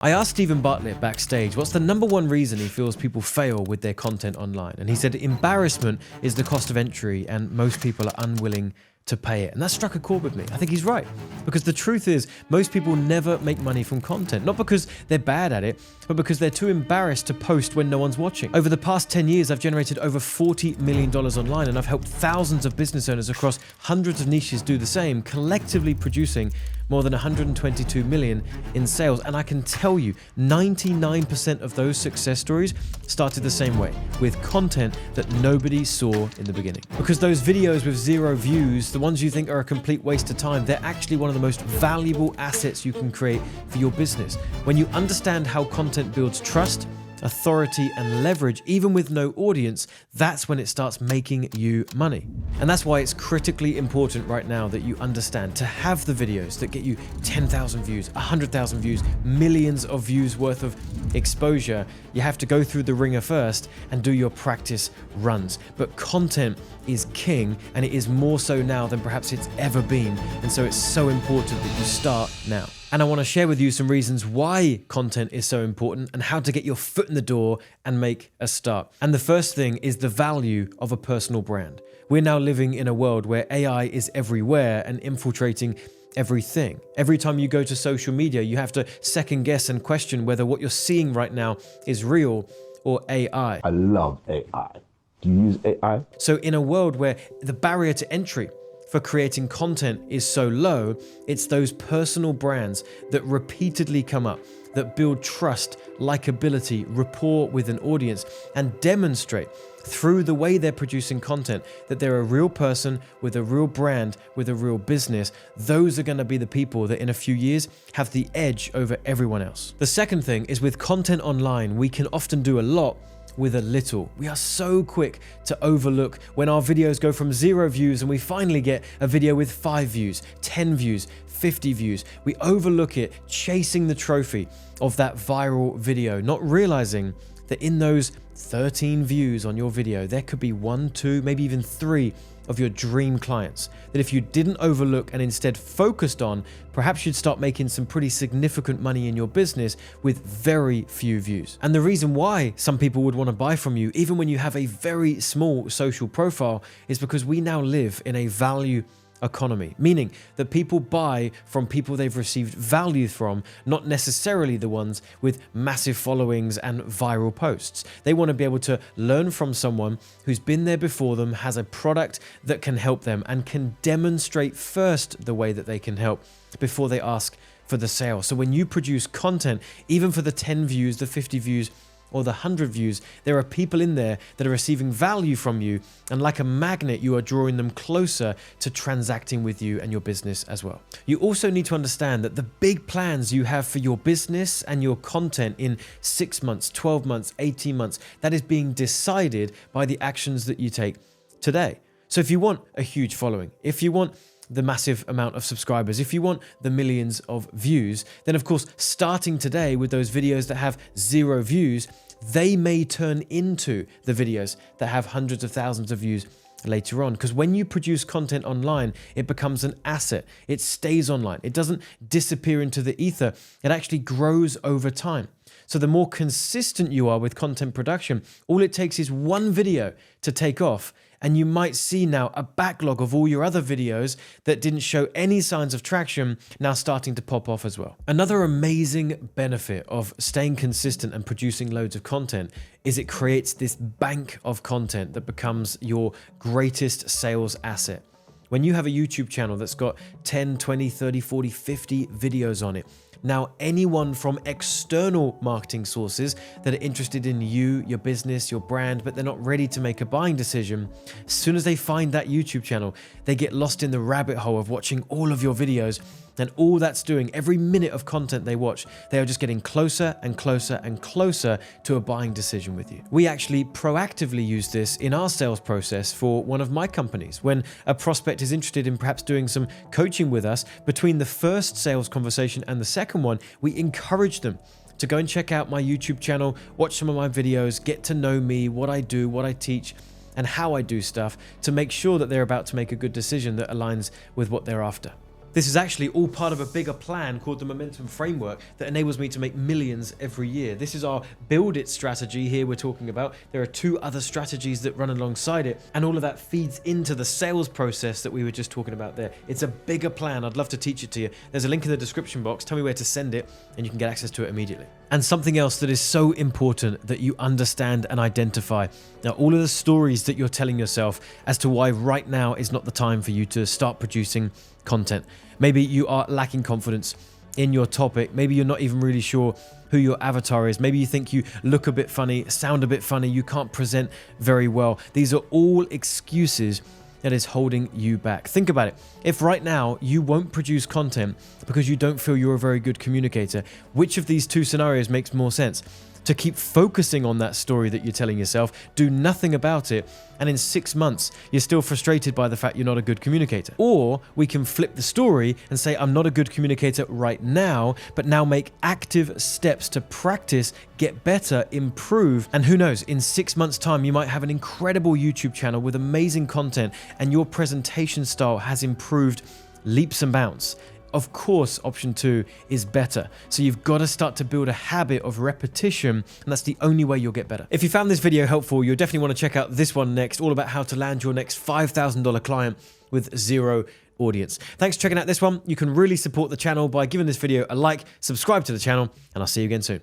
I asked Stephen Bartlett backstage what's the #1 reason he feels people fail with their content online. And he said embarrassment is the cost of entry and most people are unwilling to pay it. And that struck a chord with me. I think he's right. Because the truth is, most people never make money from content. Not because they're bad at it, but because they're too embarrassed to post when no one's watching. Over the past 10 years, I've generated over $40 million online, and I've helped thousands of business owners across hundreds of niches do the same, collectively producing more than 122 million in sales. And I can tell you, 99% of those success stories started the same way, with content that nobody saw in the beginning. Because those videos with 0 views, the ones you think are a complete waste of time, they're actually one of the most valuable assets you can create for your business. When you understand how content builds trust, authority, and leverage, even with no audience, that's when it starts making you money. And that's why it's critically important right now that you understand to have the videos that get you 10,000 views, 100,000 views, millions of views worth of exposure. You have to go through the ringer first and do your practice runs. But content is king, and it is more so now than perhaps it's ever been. And so it's so important that you start now. And I want to share with you some reasons why content is so important and how to get your foot in the door and make a start. And the first thing is the value of a personal brand. We're now living in a world where AI is everywhere and infiltrating everything. Every time you go to social media, you have to second guess and question whether what you're seeing right now is real or AI. I love AI. Do you use AI? So in a world where the barrier to entry for creating content is so low, it's those personal brands that repeatedly come up, that build trust, likability, rapport with an audience, and demonstrate through the way they're producing content that they're a real person with a real brand, with a real business. Those are going to be the people that in a few years have the edge over everyone else. The second thing is with content online, we can often do a lot with a little. We are so quick to overlook when our videos go from 0 views and we finally get a video with 5 views, 10 views, 50 views. We overlook it, chasing the trophy of that viral video, not realizing that in those 13 views on your video, there could be 1, 2, maybe even 3 of your dream clients that if you didn't overlook and instead focused on, perhaps you'd start making some pretty significant money in your business with very few views. And the reason why some people would want to buy from you, even when you have a very small social profile, is because we now live in a value economy, meaning that people buy from people they've received value from, not necessarily the ones with massive followings and viral posts. They want to be able to learn from someone who's been there before them, has a product that can help them, and can demonstrate first the way that they can help before they ask for the sale. So when you produce content, even for the 10 views, the 50 views, or the 100 views, there are people in there that are receiving value from you, and like a magnet, you are drawing them closer to transacting with you and your business as well. You also need to understand that the big plans you have for your business and your content in 6 months, 12 months, 18 months, that is being decided by the actions that you take today. So if you want a huge following, if you want the massive amount of subscribers, if you want the millions of views, then of course, starting today with those videos that have 0 views, they may turn into the videos that have hundreds of thousands of views later on. Because when you produce content online, it becomes an asset. It stays online. It doesn't disappear into the ether. It actually grows over time. So the more consistent you are with content production, all it takes is one video to take off, and you might see now a backlog of all your other videos that didn't show any signs of traction now starting to pop off as well. Another amazing benefit of staying consistent and producing loads of content is it creates this bank of content that becomes your greatest sales asset. When you have a YouTube channel that's got 10, 20, 30, 40, 50 videos on it, now anyone from external marketing sources that are interested in you, your business, your brand, but they're not ready to make a buying decision, as soon as they find that YouTube channel, they get lost in the rabbit hole of watching all of your videos. And all that's doing, every minute of content they watch, they are just getting closer and closer and closer to a buying decision with you. We actually proactively use this in our sales process for one of my companies. When a prospect is interested in perhaps doing some coaching with us, between the first sales conversation and the second one, we encourage them to go and check out my YouTube channel, watch some of my videos, get to know me, what I do, what I teach, and how I do stuff, to make sure that they're about to make a good decision that aligns with what they're after. This is actually all part of a bigger plan called the Momentum Framework that enables me to make millions every year. This is our build it strategy here we're talking about. There are 2 other strategies that run alongside it, and all of that feeds into the sales process that we were just talking about there. It's a bigger plan. I'd love to teach it to you. There's a link in the description box. Tell me where to send it and you can get access to it immediately. And something else that is so important that you understand and identify. Now, all of the stories that you're telling yourself as to why right now is not the time for you to start producing content. Maybe you are lacking confidence in your topic. Maybe you're not even really sure who your avatar is. Maybe you think you look a bit funny, sound a bit funny, you can't present very well. These are all excuses that is holding you back. Think about it. If right now you won't produce content because you don't feel you're a very good communicator, which of these 2 scenarios makes more sense? To keep focusing on that story that you're telling yourself, do nothing about it, and in 6 months, you're still frustrated by the fact you're not a good communicator. Or we can flip the story and say, I'm not a good communicator right now, but now make active steps to practice, get better, improve, and who knows, in 6 months' time, you might have an incredible YouTube channel with amazing content, and your presentation style has improved leaps and bounds. Of course, option 2 is better. So you've got to start to build a habit of repetition, and that's the only way you'll get better. If you found this video helpful, you'll definitely want to check out this one next, all about how to land your next $5,000 client with 0 audience. Thanks for checking out this one. You can really support the channel by giving this video a like, subscribe to the channel, and I'll see you again soon.